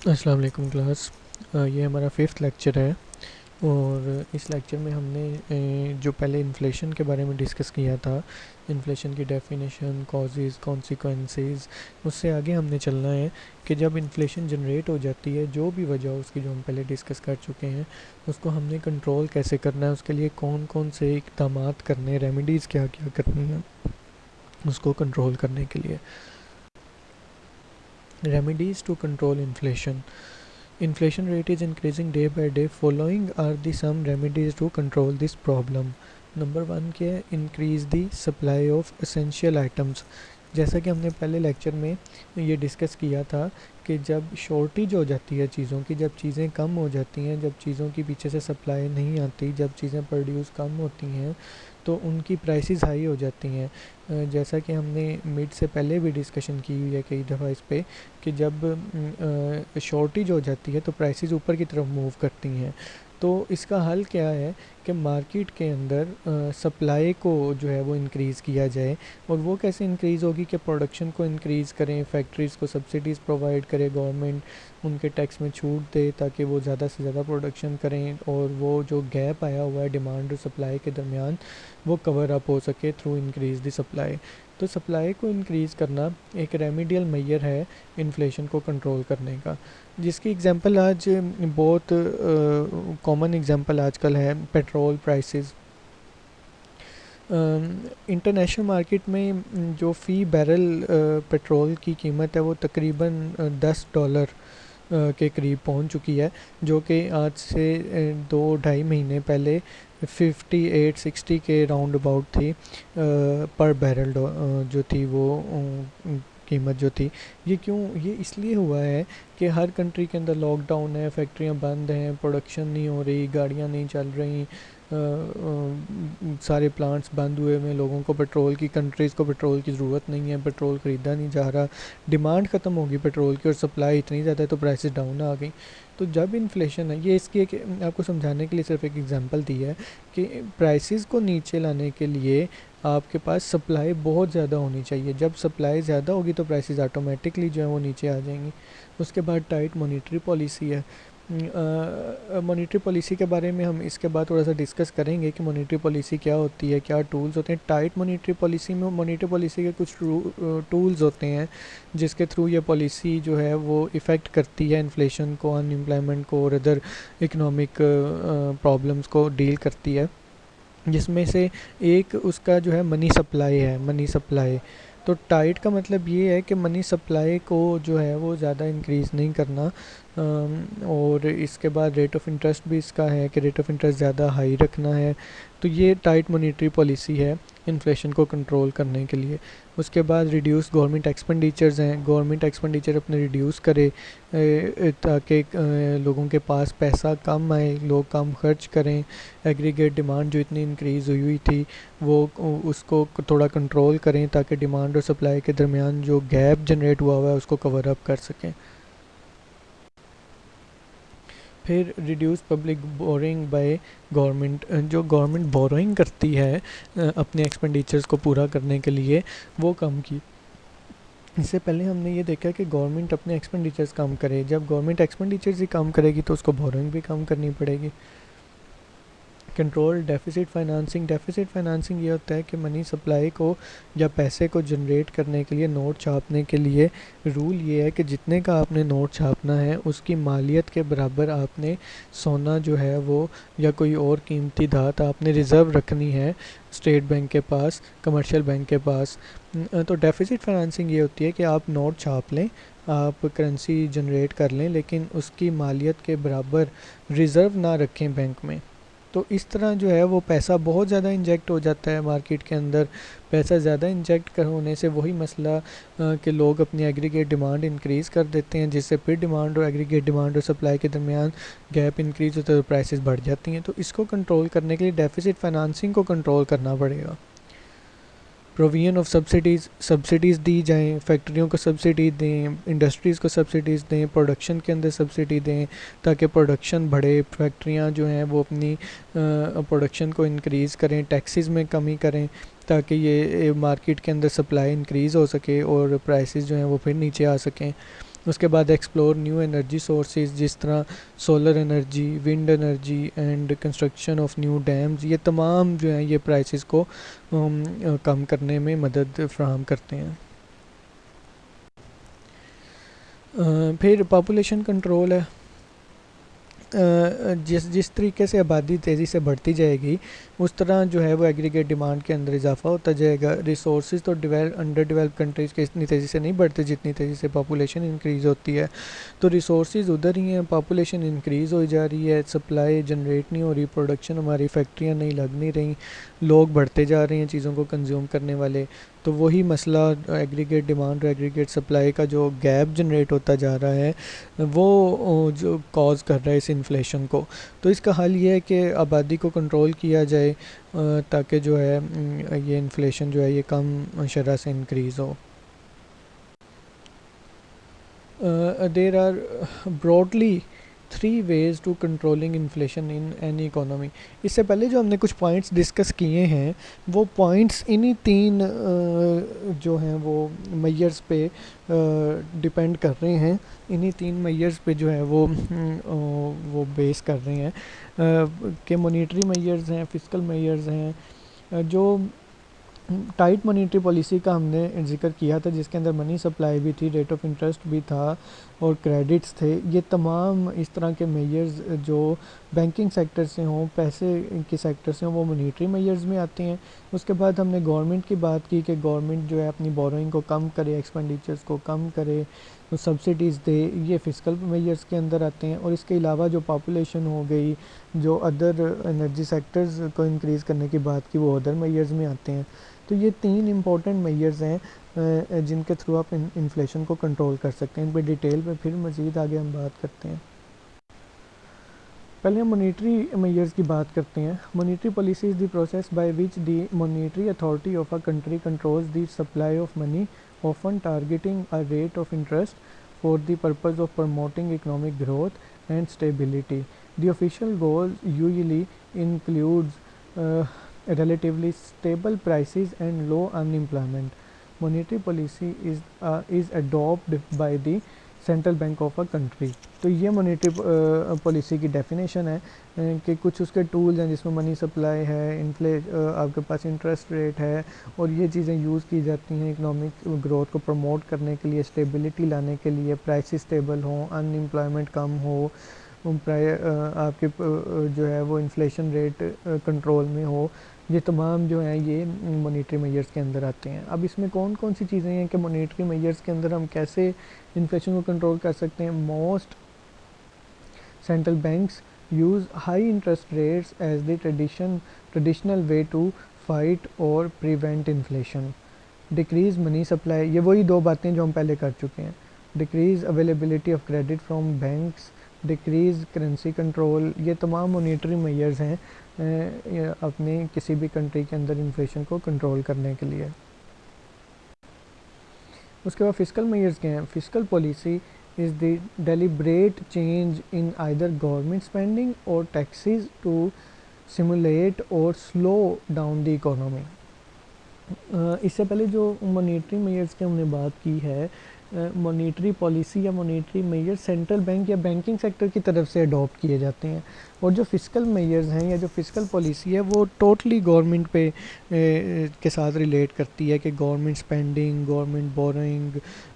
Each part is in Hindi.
अस्सलाम वालेकुम क्लास। ये हमारा फिफ्थ लेक्चर है और इस लेक्चर में हमने जो पहले इन्फ्लेशन के बारे में डिस्कस किया था, इन्फ्लेशन की डेफिनेशन, कॉजेज़, कॉन्सिक्वेंसेस, उससे आगे हमने चलना है कि जब इन्फ्लेशन जनरेट हो जाती है, जो भी वजह हो उसकी, जो हम पहले डिस्कस कर चुके हैं, उसको हमने कंट्रोल कैसे करना है, उसके लिए कौन कौन से इक़दाम करने, रेमेडीज़ क्या क्या करनी है उसको कंट्रोल करने के लिए। Remedies to control inflation. Inflation rate is increasing day by day. Following are the some remedies to control this problem. Number one क्या है? Increase the supply of essential items. जैसा कि हमने पहले लेक्चर में ये डिस्कस किया था कि जब शॉर्टेज हो जाती है चीज़ों की, जब चीज़ें कम हो जाती हैं, जब चीज़ों की पीछे से सप्लाई नहीं आती, जब चीज़ें प्रोड्यूस कम होती हैं तो उनकी प्राइसेस हाई हो जाती हैं. जैसा कि हमने मिड से पहले भी डिस्कशन की हुई है कई दफ़ा इस पे कि जब शॉर्टेज हो जाती है तो प्राइसेस ऊपर की तरफ मूव करती हैं. तो इसका हल क्या है कि मार्केट के अंदर सप्लाई को जो है वो इंक्रीज़ किया जाए. और वो कैसे इंक्रीज़ होगी कि प्रोडक्शन को इंक्रीज़ करें, फैक्ट्रीज़ को सब्सिडीज़ प्रोवाइड करे गवर्नमेंट, उनके टैक्स में छूट दे ताकि वो ज़्यादा से ज़्यादा प्रोडक्शन करें और वो जो गैप आया हुआ है डिमांड और सप्लाई के दरमियान वो कवर अप हो सके थ्रू इंक्रीज़ द सप्लाई. तो सप्लाई को इंक्रीज़ करना एक रेमेडियल मेजर है इन्फ्लेशन को कंट्रोल करने का, जिसकी एग्जांपल आज बहुत कॉमन एग्जांपल आजकल है पेट्रोल प्राइसेस. इंटरनेशनल मार्केट में जो फ़ी बैरल पेट्रोल की कीमत है वो तकरीबन $10 के करीब पहुंच चुकी है, जो कि आज से 2-2.5 महीने पहले 58-60 के राउंड अबाउट थी पर बैरल जो थी वो कीमत जो थी. ये क्यों? ये इसलिए हुआ है कि हर कंट्री के अंदर लॉकडाउन है, फैक्ट्रियां बंद हैं, प्रोडक्शन नहीं हो रही, गाड़ियां नहीं चल रही, सारे प्लांट्स बंद हुए में, लोगों को पेट्रोल की, कंट्रीज़ को पेट्रोल की ज़रूरत नहीं है, पेट्रोल ख़रीदा नहीं जा रहा, डिमांड ख़त्म होगी पेट्रोल की और सप्लाई इतनी ज़्यादा है तो प्राइसेस डाउन आ गई. तो जब इन्फ्लेशन है, ये इसकी एक आपको समझाने के लिए सिर्फ एक एग्जांपल दी है कि प्राइसेस को नीचे लाने के लिए आपके पास सप्लाई बहुत ज़्यादा होनी चाहिए. जब सप्लाई ज़्यादा होगी तो प्राइसेस ऑटोमेटिकली जो है वो नीचे आ जाएंगी. उसके बाद टाइट मॉनेटरी पॉलिसी है. मॉनेटरी पॉलिसी के बारे में हम इसके बाद थोड़ा सा डिस्कस करेंगे कि मॉनेटरी पॉलिसी क्या होती है, क्या टूल्स होते हैं. टाइट मॉनेटरी पॉलिसी में मॉनेटरी पॉलिसी के कुछ टूल्स होते हैं जिसके थ्रू ये पॉलिसी जो है वो इफ़ेक्ट करती है इन्फ्लेशन को, अनएम्प्लॉयमेंट को और अदर इकोनॉमिक प्रॉब्लम्स को डील करती है. जिसमें से एक उसका जो है मनी सप्लाई है. मनी सप्लाई तो टाइट का मतलब ये है कि मनी सप्लाई को जो है वो ज़्यादा इंक्रीज़ नहीं करना. और इसके बाद रेट ऑफ इंटरेस्ट भी इसका है कि रेट ऑफ इंटरेस्ट ज़्यादा हाई रखना है. तो ये टाइट मॉनेटरी पॉलिसी है इन्फ्लेशन को कंट्रोल करने के लिए. उसके बाद रिड्यूस गवर्नमेंट एक्सपेंडिचर्स हैं. गवर्नमेंट एक्सपेंडिचर अपने रिड्यूस करे ताकि लोगों के पास पैसा कम आए, लोग कम खर्च करें. एग्रीगेट डिमांड जो इतनी इंक्रीज़ हुई थी वो उसको थोड़ा कंट्रोल करें ताकि डिमांड और सप्लाई के दरमियान जो गैप जनरेट हुआ हुआ है उसको कवर अप कर सकें. फिर reduce public boring by government. जो गवर्नमेंट बोरोइंग करती है अपने एक्सपेंडिचर्स को पूरा करने के लिए वो कम की. इससे पहले हमने ये देखा कि गवर्नमेंट अपने एक्सपेंडिचर्स कम करे. जब गवर्नमेंट एक्सपेंडिचर्स ही कम करेगी तो उसको बोरोइंग भी कम करनी पड़ेगी. Control deficit financing. Deficit financing ये होता है कि मनी सप्लाई को या पैसे को जनरेट करने के लिए, नोट छापने के लिए रूल ये है कि जितने का आपने नोट छापना है उसकी मालियत के बराबर आपने सोना जो है वो या कोई और कीमती धात आपने रिज़र्व रखनी है स्टेट बैंक के पास, कमर्शियल बैंक के पास. तो डेफिसिट फाइनेंसिंग ये होती है कि आप नोट छाप लें, आप करेंसी जनरेट कर लें, लेकिन उसकी मालियत के बराबर रिज़र्व ना रखें बैंक में. तो इस तरह जो है वो पैसा बहुत ज़्यादा इंजेक्ट हो जाता है मार्केट के अंदर. पैसा ज़्यादा इंजेक्ट कर होने से वही मसला कि लोग अपनी एग्रीगेट डिमांड इंक्रीज़ कर देते हैं, जिससे फिर डिमांड और एग्रीगेट डिमांड और सप्लाई के दरमियान गैप इंक्रीज़ होता है तो प्राइसेस बढ़ जाती हैं. तो इसको कंट्रोल करने के लिए डेफिसिट फाइनेंसिंग को कंट्रोल करना पड़ेगा. प्रोविजन ऑफ सब्सिडीज़ दी जाएं, फैक्ट्रियों को सब्सिडी दें, इंडस्ट्रीज़ को सब्सिडीज़ दें, प्रोडक्शन के अंदर सब्सिडी दें ताकि प्रोडक्शन बढ़े, फैक्ट्रियां जो हैं वो अपनी प्रोडक्शन को इंक्रीज़ करें, टैक्सेस में कमी करें ताकि ये मार्केट के अंदर सप्लाई इंक्रीज़ हो सके और प्राइसेस जो हैं वो फिर नीचे आ सकें. उसके बाद एक्सप्लोर न्यू एनर्जी सोर्सेज जिस तरह solar energy, wind energy and construction of new dams. ये तमाम जो हैं ये प्राइसेस को कम करने में मदद फ्राहम करते हैं। फिर पॉपुलेशन कंट्रोल है। जिस जिस तरीके से आबादी तेज़ी से बढ़ती जाएगी उस तरह जो है वो एग्रीगेट डिमांड के अंदर इजाफा होता जाएगा। रिसोर्सेज तो अंडर डेवलप कंट्रीज़ के इतनी तेज़ी से नहीं बढ़ते जितनी तेज़ी से पॉपुलेशन इंक्रीज़ होती है। तो रिसोर्सेज उधर ही हैं, पॉपुलेशन इंक्रीज़ हो जा रही है, सप्लाई जनरेट नहीं हो रही, प्रोडक्शन हमारी फैक्ट्रियाँ नहीं लग नहीं रही, लोग बढ़ते जा रहे हैं चीज़ों को कंज्यूम करने वाले। तो वही मसला एग्रीगेट डिमांड और एग्रीगेट सप्लाई का जो गैप जनरेट होता जा रहा है वो जो कॉज़ कर रहा है इस इन्फ्लेशन को। तो इसका हल ये है कि आबादी को कंट्रोल किया जाए ताकि जो है ये इन्फ्लेशन जो है ये कम शरह से इंक्रीज़ हो। There are broadly 3 ways to controlling inflation in any economy. इससे पहले जो हमने कुछ पॉइंट्स डिस्कस किए हैं वो पॉइंट्स इन्हीं 3 जो हैं वो मेजर्स पे डिपेंड कर रहे हैं। इन्हीं 3 मेजर्स पे जो है वो बेस कर रहे हैं कि मॉनेटरी मेजर्स हैं, फिस्कल मेजर्स हैं। जो टाइट मॉनेटरी पॉलिसी का हमने जिक्र किया था जिसके अंदर मनी सप्लाई भी थी, रेट ऑफ इंटरेस्ट भी था और क्रेडिट्स थे। ये तमाम इस तरह के मेजर्स जो बैंकिंग सेक्टर से हों, पैसे के सेक्टर से हों, वो मॉनेटरी मेजर्स में आते हैं। उसके बाद हमने गवर्नमेंट की बात की कि गवर्नमेंट जो है अपनी बोरोइंग को कम करे, एक्सपेंडिचर्स को कम करे, तो सब्सिडीज़ दे, ये फिस्कल मेजर्स के अंदर आते हैं। और इसके अलावा जो पॉपुलेशन हो गई, जो अदर एनर्जी सेक्टर्स को इंक्रीज़ करने की बात की, वो अदर मेजर्स में आते हैं। तो ये 3 इंपॉर्टेंट मेजर्स हैं जिनके थ्रू आप इन्फ्लेशन को कंट्रोल कर सकते हैं। इन पर डिटेल में फिर मज़ीद आगे हम बात करते हैं। पहले हम मॉनेटरी मेजर्स की बात करते हैं। Monetary policy is the process by which the monetary authority of a country controls the supply of money, often targeting a rate of interest for the purpose of promoting economic growth and stability. The official goal usually includes relatively stable prices and low unemployment. Monetary policy is adopted by the central bank of a country. तो ये मॉनेटरी पॉलिसी की डेफिनेशन है कि कुछ उसके टूल्स हैं जिसमें मनी सप्लाई है, आपके पास इंटरेस्ट रेट है और ये चीज़ें यूज़ की जाती हैं इकोनॉमिक ग्रोथ को प्रमोट करने के लिए, स्टेबिलिटी लाने के लिए, प्राइसेस स्टेबल हों, अनएम्प्लॉयमेंट कम हो, आपके जो है वो इन्फ्लेशन रेट कंट्रोल में हो। ये तमाम जो हैं ये मॉनेटरी मेजर्स के अंदर आते हैं। अब इसमें कौन कौन सी चीज़ें हैं कि मॉनेटरी मेजर्स के अंदर हम कैसे इन्फ्लेशन को कंट्रोल कर सकते हैं। Most central banks use high interest rates as the traditional way to fight और prevent inflation. Decrease money supply, ये वही 2 बातें जो हम पहले कर चुके हैं। Decrease availability of credit from banks, decrease currency control. ये तमाम मॉनेटरी मेजर्स हैं अपने किसी भी कंट्री के अंदर इन्फ्लेशन को कंट्रोल करने के लिए। उसके बाद फिस्कल मेजर्स क्या हैं। Fiscal policy is the deliberate change in either government spending और टैक्सेस टू सिमुलेट और स्लो डाउन द इकोनॉमी। इससे पहले जो मॉनेटरी मेजर्स की हमने बात की है, मॉनेटरी पॉलिसी या मॉनेटरी मेजर सेंट्रल बैंक या बैंकिंग सेक्टर की तरफ से अडॉप्ट किए जाते हैं। और जो फिस्कल मेजर्स हैं या जो फिस्कल पॉलिसी है वो टोटली गवर्नमेंट पे के साथ रिलेट करती है कि government spending, government borrowing,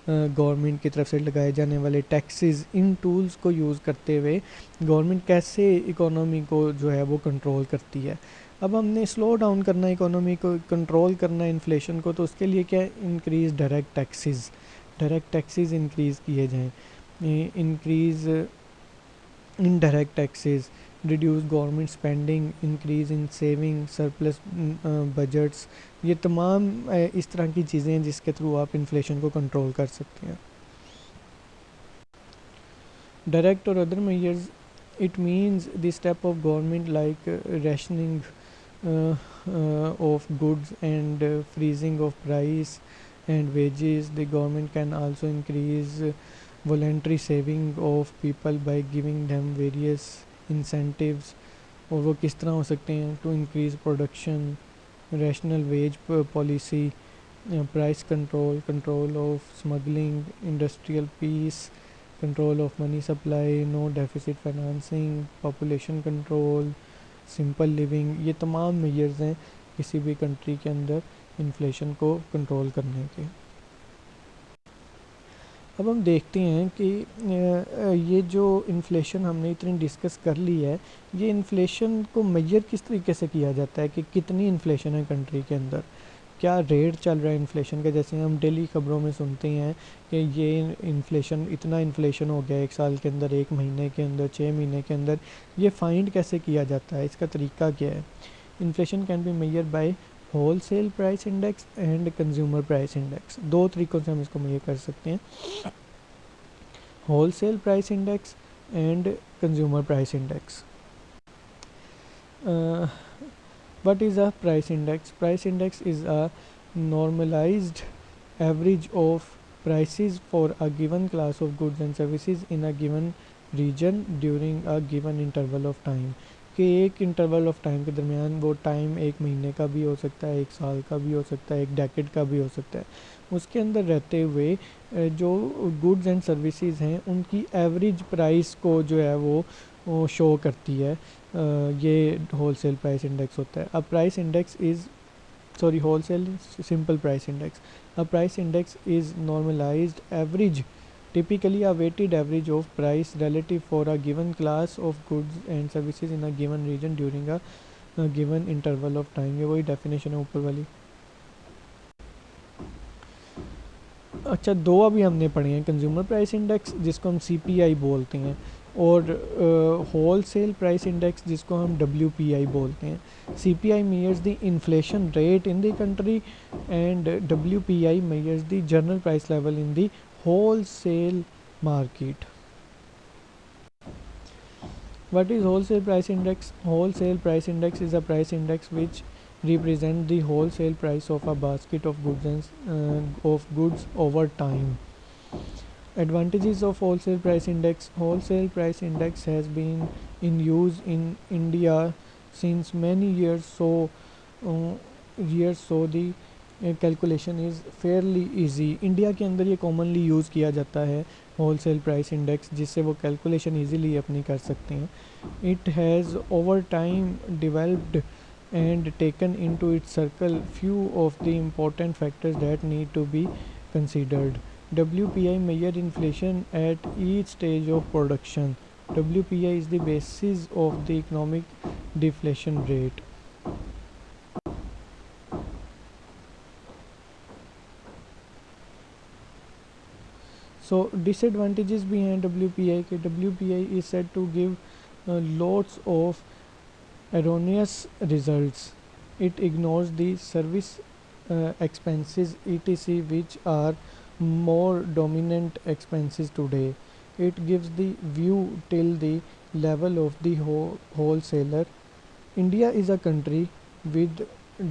government की तरफ से लगाए जाने वाले टैक्सेस, इन टूल्स को यूज़ करते हुए गवर्नमेंट कैसे इकोनॉमी को जो है वो कंट्रोल करती है। अब हमने स्लो डाउन करना इकोनॉमी को, कंट्रोल करना इन्फ्लेशन को, तो उसके लिए क्या इंक्रीज़ डायरेक्ट टैक्सेस इंक्रीज़ किए जाएँ, increase indirect taxes, reduce government spending, increase in saving, surplus budgets. ये तमाम इस तरह की चीज़ें हैं जिसके थ्रू आप इन्फ्लेशन को कंट्रोल कर सकते हैं। डायरेक्ट और other measures, it means the step of government like rationing of goods and freezing of price and wages. The government can also increase voluntary saving of people by giving them various incentives. और वो किस तरह हो सकते हैं, to increase production, rational wage policy, price control, control of smuggling, industrial peace, control of money supply, no deficit financing, population control, simple living, ये तमाम मेजर्स हैं किसी भी कंट्री के अंदर इन्फ्लेशन को कंट्रोल करने के। अब हम देखते हैं कि ये जो इन्फ्लेशन हमने इतनी डिस्कस कर ली है, ये इन्फ्लेशन को मेजर किस तरीके से किया जाता है कि कितनी इन्फ्लेशन है कंट्री के अंदर, क्या रेट चल रहा है इन्फ्लेशन का। जैसे हम डेली खबरों में सुनते हैं कि ये इन्फ्लेशन, इतना इन्फ्लेशन हो गया 1 साल के अंदर, 1 महीने के अंदर, 6 महीने के अंदर। ये फाइंड कैसे किया जाता है, इसका तरीका क्या है। Inflation can be measure by wholesale price index and consumer price index. दो तरीक़ों से हम इसको मेजर कर सकते हैं, wholesale price index and consumer price index. What is a price index? Price index is a normalized average of prices for a given class of goods and services in a given region during a given interval of time। कि एक इंटरवल ऑफ टाइम के दरमियान, वो टाइम 1 महीने का भी हो सकता है, 1 साल का भी हो सकता है, 1 डेकेड का भी हो सकता है, उसके अंदर रहते हुए जो गुड्स एंड सर्विसेज हैं उनकी एवरेज प्राइस को जो है वो शो करती है। ये होल सेल प्राइस इंडेक्स होता है। A price index is wholesale simple price index. A price index is normalised average, typically a weighted average of price relative for a given class of goods and services in a given region during a given interval of time। ये वही डेफिनेशन है ऊपर वाली। अच्छा, दो अभी हमने पढ़े हैं, कंज्यूमर प्राइस इंडेक्स जिसको हम CPI बोलते हैं, और होल सेल प्राइस इंडेक्स जिसको हम WPI बोलते हैं। CPI measures the inflation rate in the country and WPI measures the general price level in the wholesale market। What is wholesale price index? Wholesale price index is a price index which represent the wholesale price of a basket of goods and of goods over time। Advantages of wholesale price index: wholesale price index has been in use in India since many years, so the calculation is Fairlie easy. India के अंदर ये कॉमनली यूज़ किया जाता है होल सेल प्राइस इंडेक्स, जिससे वो कैलकुलेशन ईजीली अपनी कर सकते हैं। It has over time developed and taken into its circle few of the important factors that need to be considered। WPI measure inflation at each stage of production। WPI is the basis of the economic deflation rate। So disadvantages behind WPI के WPI is said to give lots of erroneous results। It ignores the service expenses etc which are more dominant expenses today। It gives the view till the level of the wholesaler। India is a country with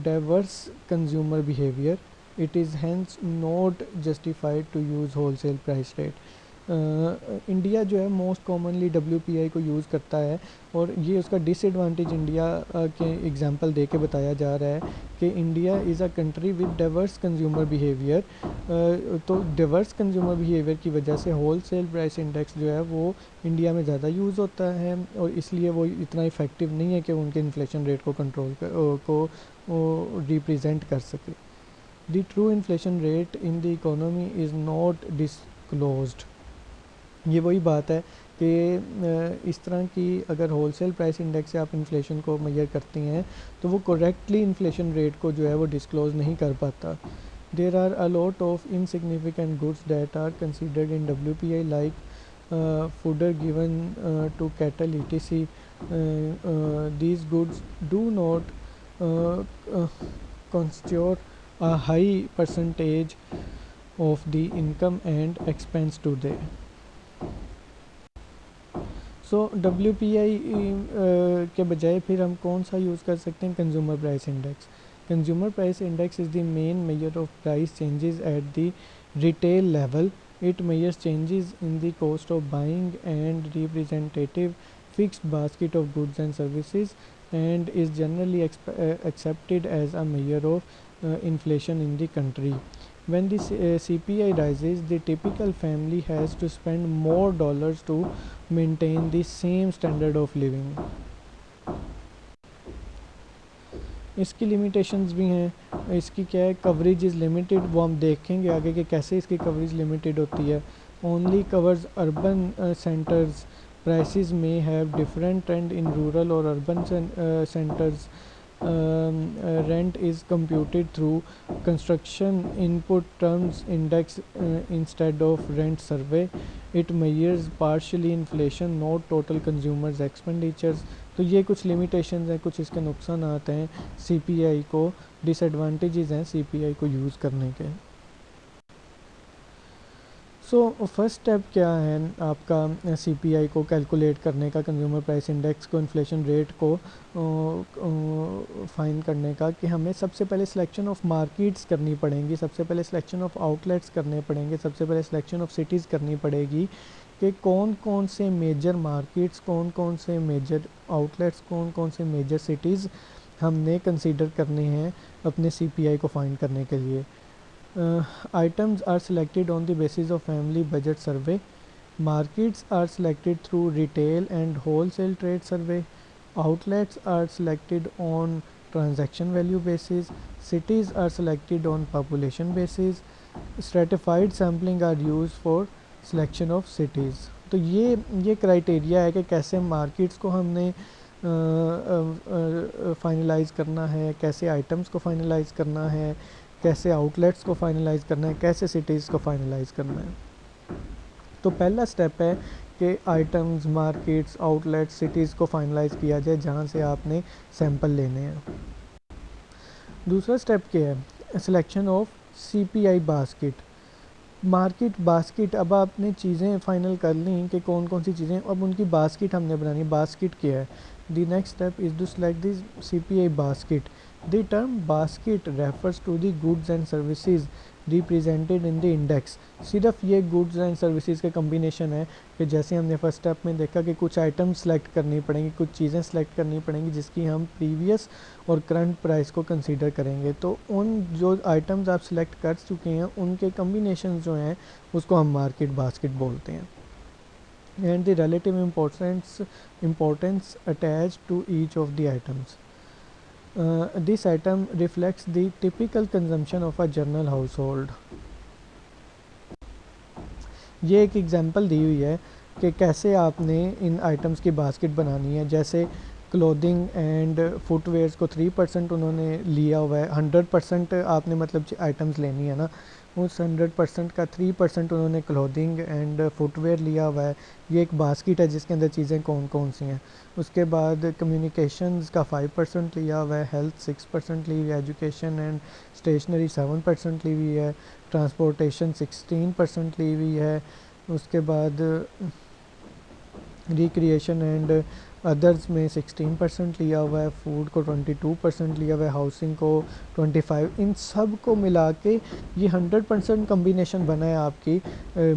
diverse consumer behavior। It is hence not justified to use wholesale price rate। India जो है मोस्ट कॉमनली WPI को यूज़ करता है, और ये उसका डिसएडवांटेज इंडिया के एग्जांपल दे के बताया जा रहा है कि India is a country with diverse consumer behaviour. तो डाइवर्स कंज्यूमर बिहेवियर की वजह से होल सेल प्राइस इंडेक्स जो है वो इंडिया में ज़्यादा यूज़ होता है, और इसलिए वो इतना इफ़ेक्टिव नहीं है कि उनके इन्फ्लेशन रेट को कंट्रोल को रिप्रेजेंट कर सके। The true inflation rate in the economy is not disclosed. ये वही बात है कि इस तरह की अगर होलसेल प्राइस इंडेक्स से आप इन्फ्लेशन को मेजर करती हैं तो वो करेक्टली इन्फ्लेशन रेट को जो है वो डिस्क्लोज़ नहीं कर पाता। There are a lot of insignificant goods that are considered in WPI like fodder given to cattle etc। these goods do not constitute a high percentage of the income and expense today। So WPI के बजाय फिर हम कौन सा यूज़ कर सकते हैं, consumer price index. Consumer price index is the main measure of price changes at the retail level. It measures changes in the cost of buying and representative fixed basket of goods and services, and is generally accepted as a measure of inflation in the country. When the CPI rises, the typical family has to spend more dollars to maintain the same standard of living. इसकी लिमिटेशंस भी हैं, इसकी क्या है, कवरेज इज़ लिमिटेड, वो हम देखेंगे आगे कि कैसे इसकी कवरेज लिमिटेड होती है. Only covers urban centres, prices may have different trend in rural or urban centers. Rent is computed through construction input terms index instead of rent survey. It measures partially inflation, not total consumers expenditures. तो ये कुछ लिमिटेशंस हैं, कुछ इसके नुकसान आते हैं सीपीआई को, डिसएडवांटेजेस हैं सीपीआई को यूज़ करने के. सो फर्स्ट स्टेप क्या है आपका सीपीआई को कैलकुलेट करने का, कंज्यूमर प्राइस इंडेक्स को, इन्फ्लेशन रेट को फाइन करने का, कि हमें सबसे पहले सिलेक्शन ऑफ मार्केट्स करनी पड़ेंगी, सबसे पहले सिलेक्शन ऑफ आउटलेट्स करने पड़ेंगे, सबसे पहले सिलेक्शन ऑफ सिटीज़ करनी पड़ेगी कि कौन कौन से मेजर मार्केट्स, कौन कौन से मेजर आउटलेट्स, कौन कौन से मेजर सिटीज़ हमने कंसीडर करने हैं अपने सीपीआई को फाइंड करने के लिए. Items are selected on the basis of family budget survey. Markets are selected through retail and wholesale trade survey. Outlets are selected on transaction value basis. Cities are selected on population basis. Stratified sampling are used for selection of cities. तो ये क्राइटेरिया है कि कैसे मार्केट्स को हमने फाइनलाइज करना है, कैसे आइटम्स को फाइनलाइज करना है, कैसे आउटलेट्स को फाइनलाइज करना है, कैसे सिटीज़ को फाइनलाइज करना है. तो पहला स्टेप है कि आइटम्स, मार्केट्स, आउटलेट्स, सिटीज़ को फाइनलाइज किया जाए जहां से आपने सैंपल लेने हैं. दूसरा स्टेप क्या है, selection of CPI basket. Market basket, अब आपने चीज़ें फाइनल कर ली कि कौन कौन सी चीज़ें, अब उनकी बास्केट हमने बनानी. बास्केट क्या है, the next step is to select this CPI basket. The term basket refers to the goods and services represented in the index. सिर्फ ये goods and services के combination है कि जैसे हमने फर्स्ट स्टेप में देखा कि कुछ आइटम सेलेक्ट करनी पड़ेंगी, कुछ चीज़ें सेलेक्ट करनी पड़ेंगी जिसकी हम प्रीवियस और करंट प्राइस को कंसीडर करेंगे. तो उन जो आइटम्स आप सेलेक्ट कर चुके हैं उनके कम्बिनेशन जो हैं उसको हम मार्केट बास्केट बोलते हैं. And the relative importance attached to each of the items. This item reflects the typical consumption of a general household. ये एक एग्जांपल दी हुई है कि कैसे आपने इन आइटम्स की बास्केट बनानी है. जैसे क्लोथिंग एंड फुटवेयर्स को 3% उन्होंने लिया हुआ है, 100% आपने मतलब आइटम्स लेनी है ना, उस 100% का 3% उन्होंने क्लोथिंग एंड फुटवेयर लिया हुआ है. ये एक बास्केट है जिसके अंदर चीज़ें कौन कौन सी हैं. उसके बाद कम्युनिकेशंस का 5% लिया हुआ है, हेल्थ 6% ली हुई है, एजुकेशन एंड स्टेशनरी 7% ली हुई है, ट्रांसपोर्टेशन 16% ली हुई है. उसके बाद रिक्रिएशन एंड अदर्स में 16% लिया हुआ है, फूड को 22% लिया हुआ है, हाउसिंग को 25%. इन सब को मिला के ये 100% कम्बिनेशन बना है आपकी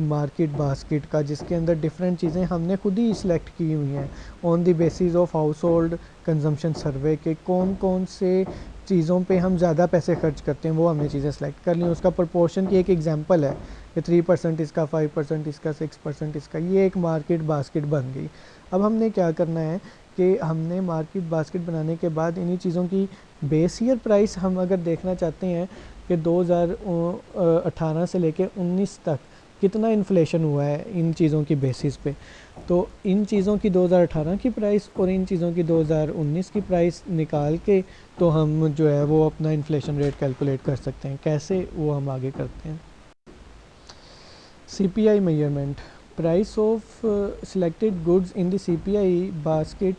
मार्केट बास्केट का, जिसके अंदर डिफरेंट चीज़ें हमने खुद ही सिलेक्ट की हुई हैं on the basis of household consumption survey के कौन कौन से चीज़ों पे हम ज़्यादा पैसे खर्च करते हैं, वो हमने चीज़ें सेलेक्ट कर ली. उसका प्रोपोर्शन की एक एग्जांपल है कि 3% इसका, 5% इसका, 6% इसका. ये एक मार्केट बास्केट बन गई. अब हमने क्या करना है कि हमने मार्केट बास्केट बनाने के बाद इन्हीं चीज़ों की बेस ईयर प्राइस हम अगर देखना चाहते हैं कि 2018 से लेके 19 तक कितना इन्फ्लेशन हुआ है इन चीज़ों की बेसिस पे, तो इन चीज़ों की 2018 की प्राइस और इन चीज़ों की 2019 की प्राइस निकाल के तो हम जो है वो अपना इन्फ्लेशन रेट कैलकुलेट कर सकते हैं. कैसे, वो हम आगे करते हैं. CPI measurement. Price of selected goods in the CPI basket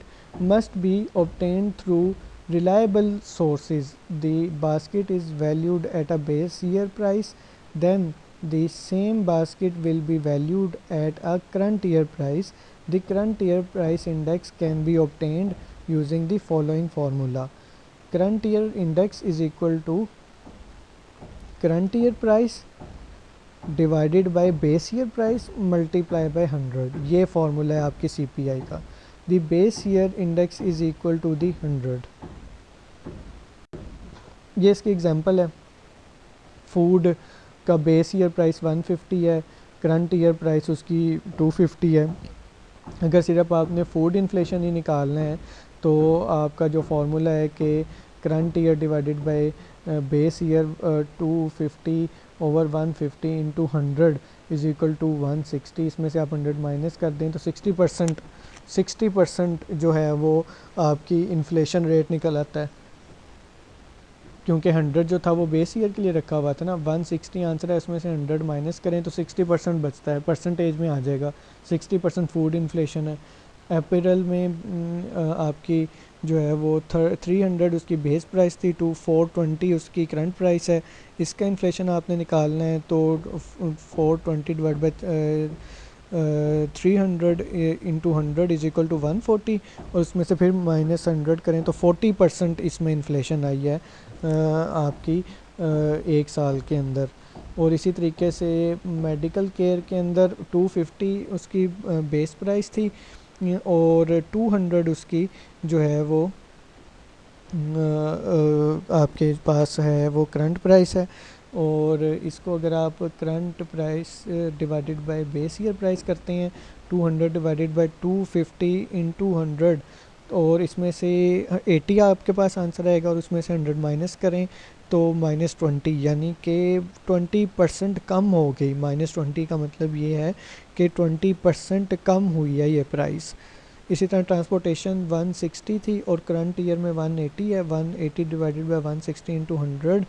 must be obtained through reliable sources. The basket is valued at a base year price, then the same basket will be valued at a current year price. The current year price index can be obtained using the following formula. Current year index is equal to current year price divided by base year price multiply by 100. ये फार्मूला है आपकी सीपीआई का. The base year index is equal to the 100. ये इसकी एग्जांपल है। फूड का बेस ईयर प्राइस 150 है, करंट ईयर प्राइस उसकी 250 है। अगर सिर्फ आपने फूड इन्फ्लेशन ही निकालना है तो आपका जो फार्मूला है कि current year divided by base year 250 over 150 into 100 is equal to 160। इसमें से आप 100 माइनस कर दें तो 60% जो है वो आपकी इन्फ्लेशन रेट निकल आता है, क्योंकि 100 जो था वो बेस ईयर के लिए रखा हुआ था ना। 160 आंसर है, उसमें से 100 माइनस करें तो 60% बचता है, परसेंटेज में आ जाएगा। 60% फूड इन्फ्लेशन है। अप्रैल में आपकी जो है वो 300 उसकी बेस प्राइस थी, 420 उसकी करंट प्राइस है। इसका इन्फ्लेशन आपने निकालना है तो 420 divide by 300 into 100 is equal to 140, और उसमें से फिर माइनस 100 करें तो 40% इसमें इन्फ्लेशन आई है आपकी एक साल के अंदर। और इसी तरीके से मेडिकल केयर के अंदर 250 उसकी बेस प्राइस थी और 200 उसकी जो है वो आपके पास है वो करंट प्राइस है। और इसको अगर आप current price divided by base year price करते हैं 200 डिवाइडेड बाय 250 इंटू 100, और इसमें से 80 आपके पास आंसर आएगा और उसमें से 100 माइनस करें तो -20, यानी कि 20% कम हो गई। -20 का मतलब ये है कि 20% कम हुई है ये प्राइस। इसी तरह ट्रांसपोर्टेशन 160 थी और करंट ईयर में 180 है। 180 divided by 160 into 100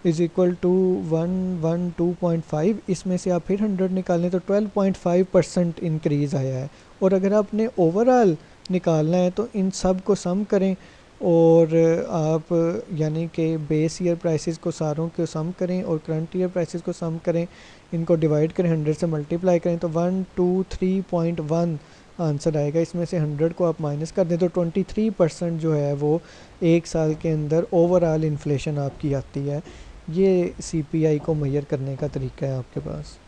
is equal to 112.5। इसमें से आप फिर 100 निकालें तो 12.5% इंक्रीज़ आया है। और अगर आपने ओवरऑल निकालना है तो इन सब को सम करें और आप यानी कि बेस ईयर प्राइसेस को सारों को सम करें और करंट ईयर प्राइसेस को सम करें, इनको डिवाइड करें, 100 से मल्टीप्लाई करें तो 123.1 आंसर आएगा। इसमें से 100 को आप माइनस कर दें तो 23% जो है वो एक साल के अंदर ओवरऑल इन्फ्लेशन आपकी आती है। ये सीपीआई को मेजर करने का तरीका है आपके पास।